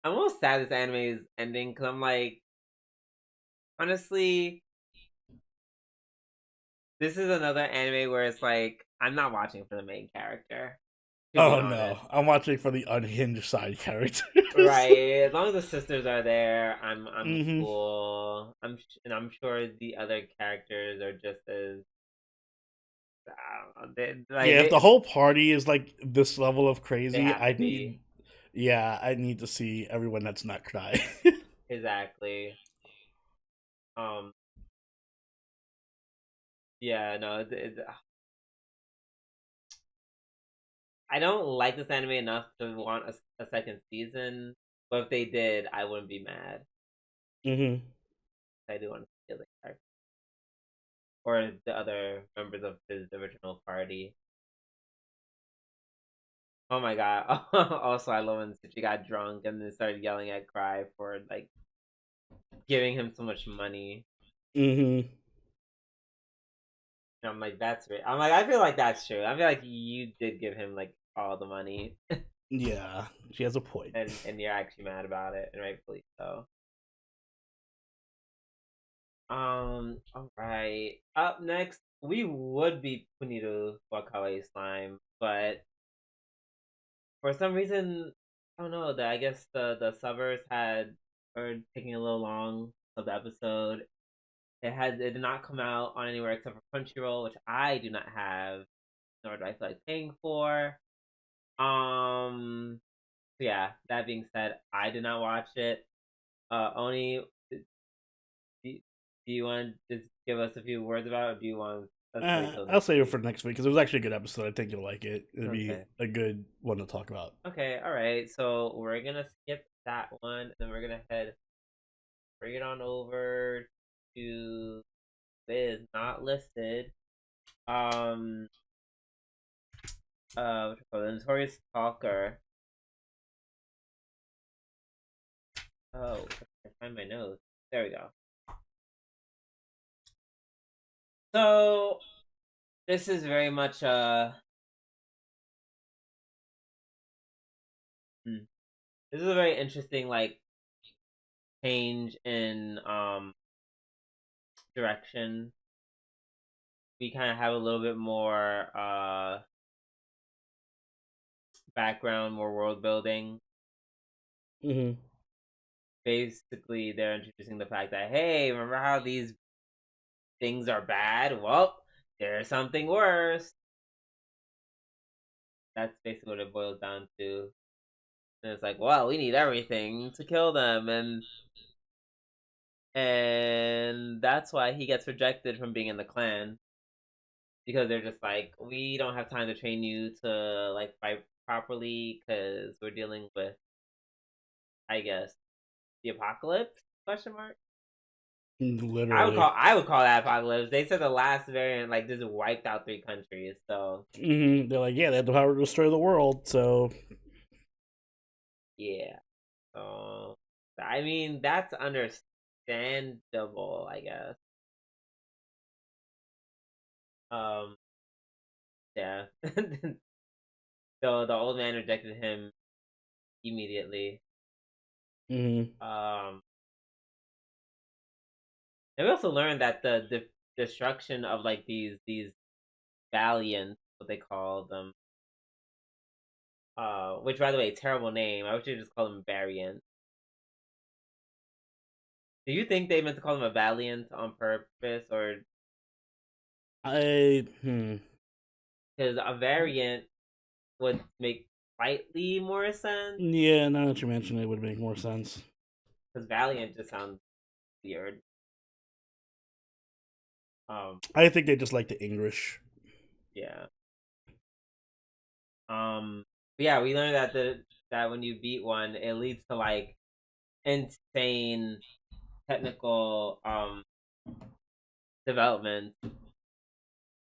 I'm almost sad this anime is ending because I'm like, honestly, this is another anime where it's like, I'm not watching for the main character. Oh no, I'm watching for the unhinged side characters. Right, as long as the sisters are there, I'm cool. I'm sure the other characters are just as. If the whole party is like this level of crazy, I need to see everyone that's not Cry. Exactly. Yeah, no, I don't like this anime enough to want a second season, but if they did, I wouldn't be mad. I do want to see the character or the other members of his original party. Oh my god. Also, I love when she got drunk and then started yelling at Cry for like giving him so much money. Mm-hmm. And I'm like, that's right. I'm like, I feel like that's true. I feel like you did give him like all the money, Yeah, she has a point. and you're actually mad about it, and rightfully so. All right. Up next, we would be Puniru Wakawai Slime, but for some reason, I don't know. That I guess the subbers had are taking a little long of the episode. It did not come out on anywhere except for Crunchyroll, which I do not have, nor do I feel like paying for. So yeah. That being said, I did not watch it. Oni, do, do you want to just give us a few words about it, or do you want us to wait till I'll next save it week? for next week because it was actually a good episode. I think you'll like it. It'll be Okay. a good one to talk about. Okay. All right. So we're gonna skip that one, and then we're gonna bring it on over to Biz, not listed. Um. What's it called? The Notorious Talker. Oh, I find my notes. There we go. So this is very much this is a very interesting like change in direction. We kind of have a little bit more background, more world building. Mm-hmm. Basically, they're introducing the fact that hey, remember how these things are bad? Well, there's something worse. That's basically what it boils down to. And it's like, well, we need everything to kill them, and that's why he gets rejected from being in the clan because they're just like, we don't have time to train you to like fight properly because we're dealing with, I guess, the apocalypse? Question mark. Literally. I would call that apocalypse. They said the last variant like just wiped out 3 countries. So Mm-hmm. They're like, yeah, they have the power to destroy the world. So yeah. So I mean that's understandable, I guess. Um. Yeah. So the old man rejected him immediately. mm-hmm. Um. And we also learned that the destruction of like these valiants, what they call them, which by the way, terrible name. I wish they just call them variants. Do you think they meant to call them a valiant on purpose, or I hmm. because a variant would make slightly more sense? Yeah, now that you mention it, it would make more sense. Because valiant just sounds weird. Um, I think they just like the English. yeah. But yeah, we learned that that when you beat one, it leads to like insane technical development.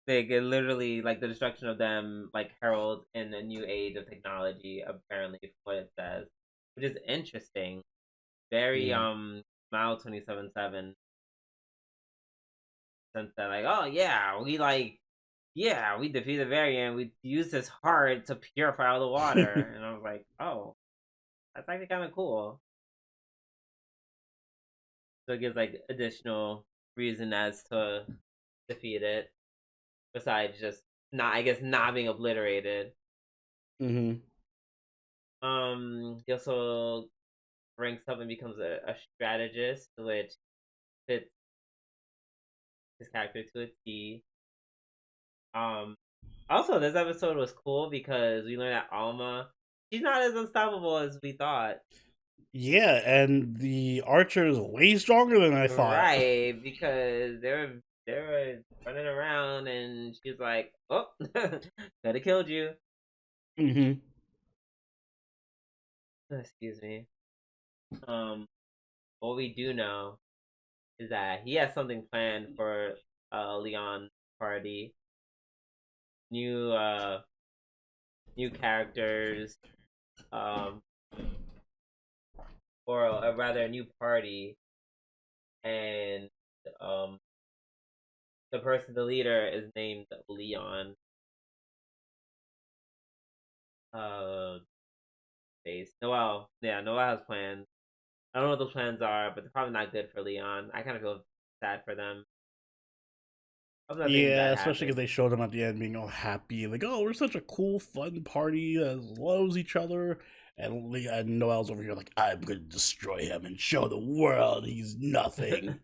They get literally like the destruction of them like heralds in a new age of technology, apparently from what it says. Which is interesting. Very Mm. Mao 27/7 sense that like, oh yeah, we like yeah, we defeated variant, we used his heart to purify all the water. And I was like, oh, that's actually kinda cool. So it gives like additional reason as to defeat it. Besides just not I guess not being obliterated. Mm-hmm. He also ranks up and becomes a strategist, which fits his character to a T. Um, Also, this episode was cool because we learned that Alma, she's not as unstoppable as we thought. Yeah, and the archer is way stronger than I thought. Right, because they were running around and she's like, "Oh, could have killed you." Mm-hmm. Excuse me. Um, what we do know is that he has something planned for Leon party. New new characters, or rather a new party, and um, the leader is named Leon. Base Noel, yeah, Noel has plans. I don't know what those plans are, but they're probably not good for Leon. I kind of feel sad for them. Hope nothing Yeah, bad especially because happens. they showed them at the end being all happy, like, "Oh, we're such a cool, fun party that loves each other." And Noel's over here like, "I'm going to destroy him and show the world he's nothing."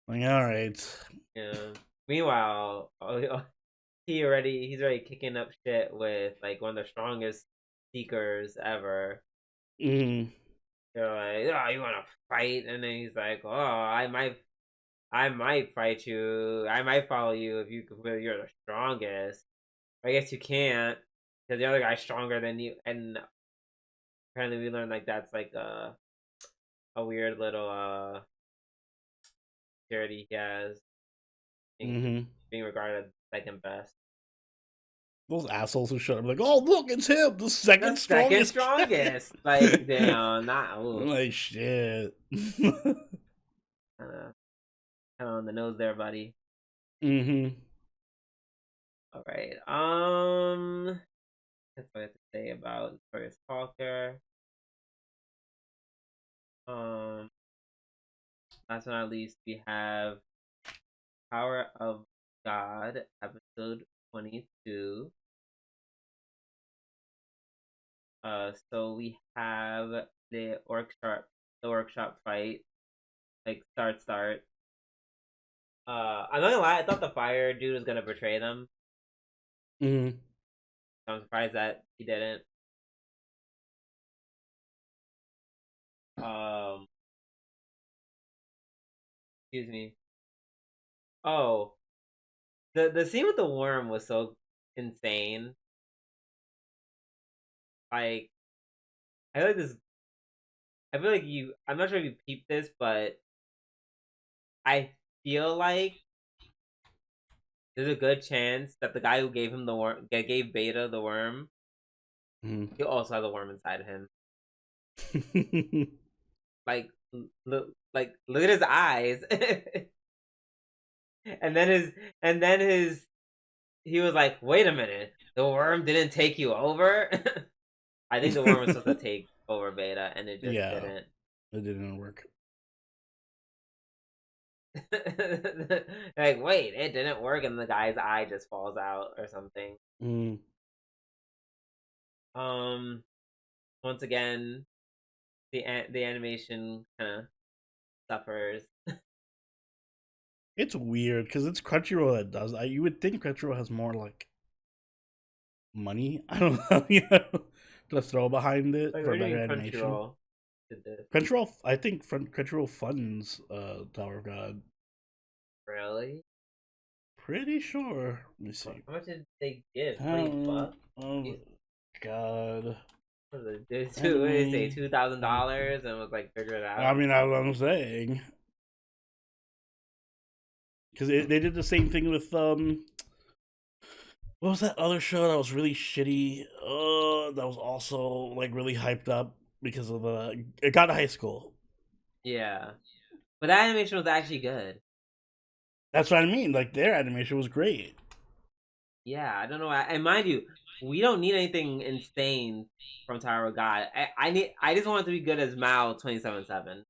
Like, all right. Yeah. Meanwhile, he's already kicking up shit with like one of the strongest seekers ever. Mm. They're like, "Oh, you want to fight?" And then he's like, "Oh, I might fight you. I might follow you if you're the strongest. I guess you can't because the other guy's stronger than you." And apparently, we learned like that's like a weird little charity he has, Mm-hmm. being regarded as second best. Those assholes who showed up like, "Oh, look, it's him, the The second second strongest guy." strongest. Like, damn, not I'm ooh. like, shit. Kinda on the nose there, buddy. Mm-hmm. Alright. That's what I have to say about Notorious Talker. Um last but not least we have Power of God, episode 22. So we have the workshop fight, like start. I'm not gonna lie, I thought the fire dude was gonna betray them. Mm-hmm. So I'm surprised that he didn't. Um, excuse me. Oh, the scene with the worm was so insane. Like, I feel like this. I feel like you. I'm not sure if you peeped this, but I feel like there's a good chance that the guy who gave him the worm, gave Beta the worm, Mm-hmm. he also has a worm inside of him. Like, look at his eyes, and then his. He was like, "Wait a minute, the worm didn't take you over." I think the worm was supposed to take over Beta, and it just Yeah, didn't. it didn't work. Like, wait, it didn't work, and the guy's eye just falls out or something. Mm. Um, Once again, the animation kind of suffers. It's weird because it's Crunchyroll that does. You would think Crunchyroll has more like money. I don't know, to throw behind it Like, for we're better doing animation. Crunchyroll. Did this Crunchyroll, I think Crunchyroll funds Tower of God. really? Pretty sure. Let me see. How much did they give? Tower $20? of Jesus. God What did they say? anime. $2,000 and was like, figure it I out. mean, that's what I'm saying. Because they did the same thing with what was that other show that was really shitty? That was also like really hyped up because of it got to high school. Yeah, but that animation was actually good. That's what I mean. Like their animation was great. Yeah, I don't know. And mind you, we don't need anything insane from Tower of God. I just want it to be good as Mao 27/7.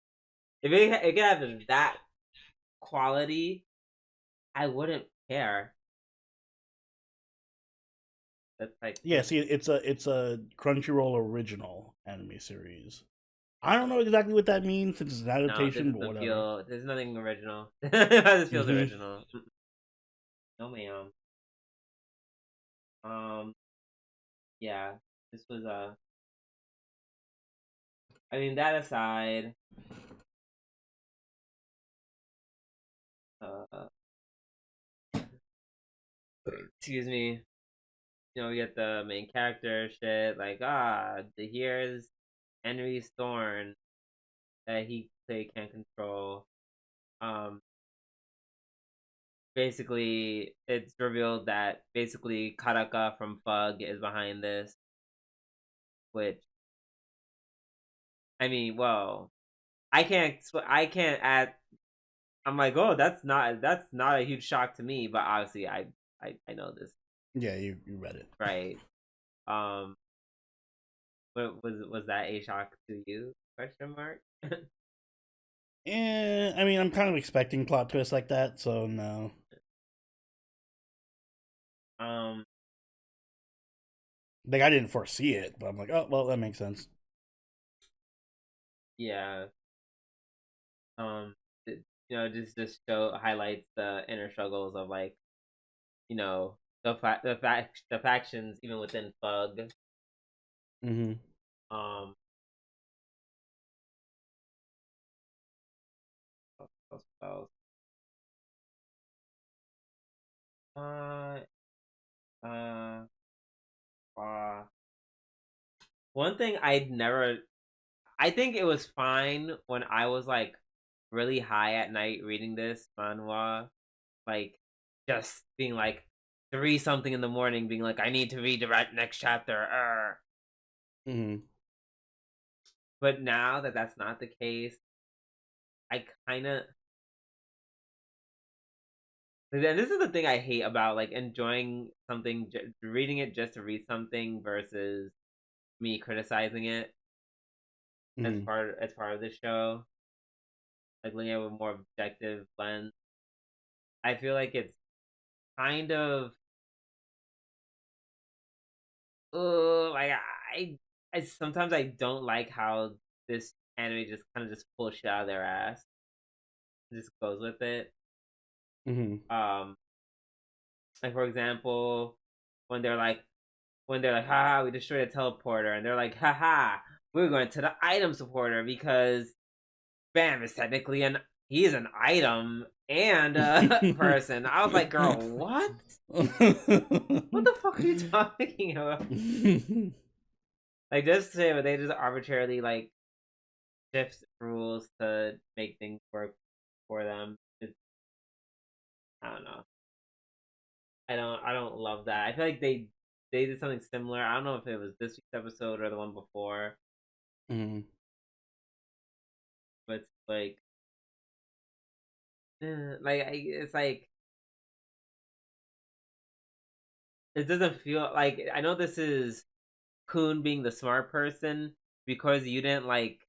If it could have that quality, I wouldn't care. That's like Yeah, see, it's a Crunchyroll original anime series. I don't know exactly what that means since it's an no, this adaptation, but doesn't whatever. feel. There's nothing original. This feels Hmm. original. No, ma'am. Um, yeah, this was I mean, that aside, uh, excuse me. We get the main character shit, like, here's Henry's Thorn that he clearly can't control. Um, Basically, it's revealed that basically Karaka from Fug is behind this. which I mean, well, I can't add. I'm like, oh, that's not a huge shock to me, but obviously, I know this. Yeah, you read it, right? Was that a shock to you? Question mark. Yeah, I mean, I'm kind of expecting plot twists like that, so no. Like I didn't foresee it, but I'm like, oh well, that makes sense. Yeah. It, just highlights the inner struggles of like, the factions even within Thug. Mm-hmm. What else? Uh, uh, One thing I think it was fine when I was like really high at night reading this manhwa, like just being like 3 something in the morning, being like, I need to read the next chapter. Mm-hmm. But now that that's not the case, I kind of. And this is the thing I hate about like enjoying something, reading it just to read something versus me criticizing it Mm-hmm. as part of the show, like looking at it with a more objective lens. I feel like it's kind of like I sometimes I don't like how this anime just kind of just pulls shit out of their ass, just goes with it. Mm-hmm. Like for example, when they're like haha, we destroyed a teleporter, and they're like, haha, we're going to the item supporter because Bam is technically he's an item and a person. I was like, girl, what? What the fuck are you talking about? Like, just say, but they just arbitrarily like shift rules to make things work for them. I don't know. I don't love that. I feel like they did something similar. I don't know if it was this week's episode or the one before, Mm-hmm. but it's it's like it doesn't feel like, I know this is Kun being the smart person because you didn't like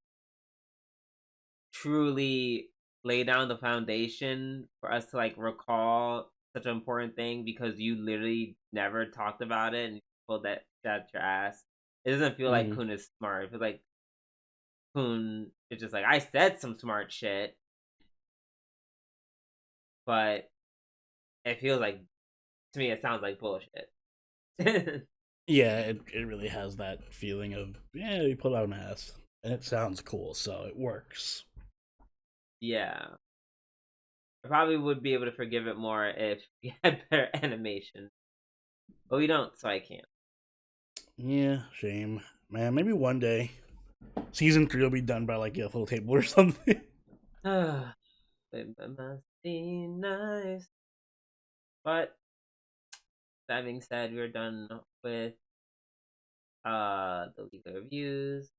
truly lay down the foundation for us to like recall such an important thing because you literally never talked about it and you pulled that your ass. It doesn't feel like Mm-hmm. Kun is smart. It feels like Kun is just like, I said some smart shit, but it feels like, to me it sounds like bullshit. Yeah, it really has that feeling of, yeah, you pull out an ass and it sounds cool, so it works. Yeah. I probably would be able to forgive it more if we had better animation. But we don't, so I can't. Yeah, shame. Man, maybe one day season 3 will be done by like a full table or something. It must be nice. But that being said, we're done with the weekly reviews,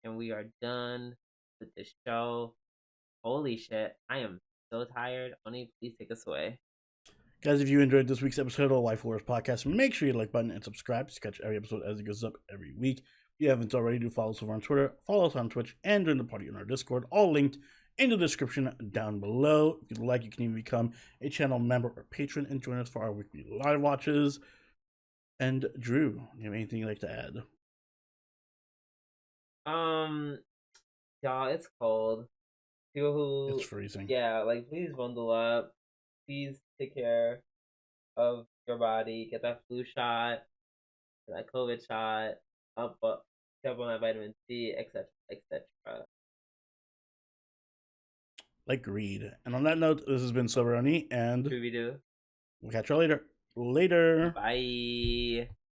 and we are done with the show. Holy shit, I am so tired. Oni, please take us away. Guys, if you enjoyed this week's episode of Waifu Wars Podcast, make sure you like button and subscribe to catch every episode as it goes up every week. If you haven't already, do follow us over on Twitter, follow us on Twitch, and join the party on our Discord, all linked in the description down below. If you'd like, you can even become a channel member or patron and join us for our weekly live watches. And Drew, do you have anything you'd like to add? Y'all, it's cold. People who, It's freezing. yeah, like please bundle up. Please take care of your body. Get that flu shot, get that COVID shot. Up, get on that vitamin C, etc., etc. Agreed. And on that note, this has been Soberoni, and Scooby Doo. we'll catch you later. Later. Bye.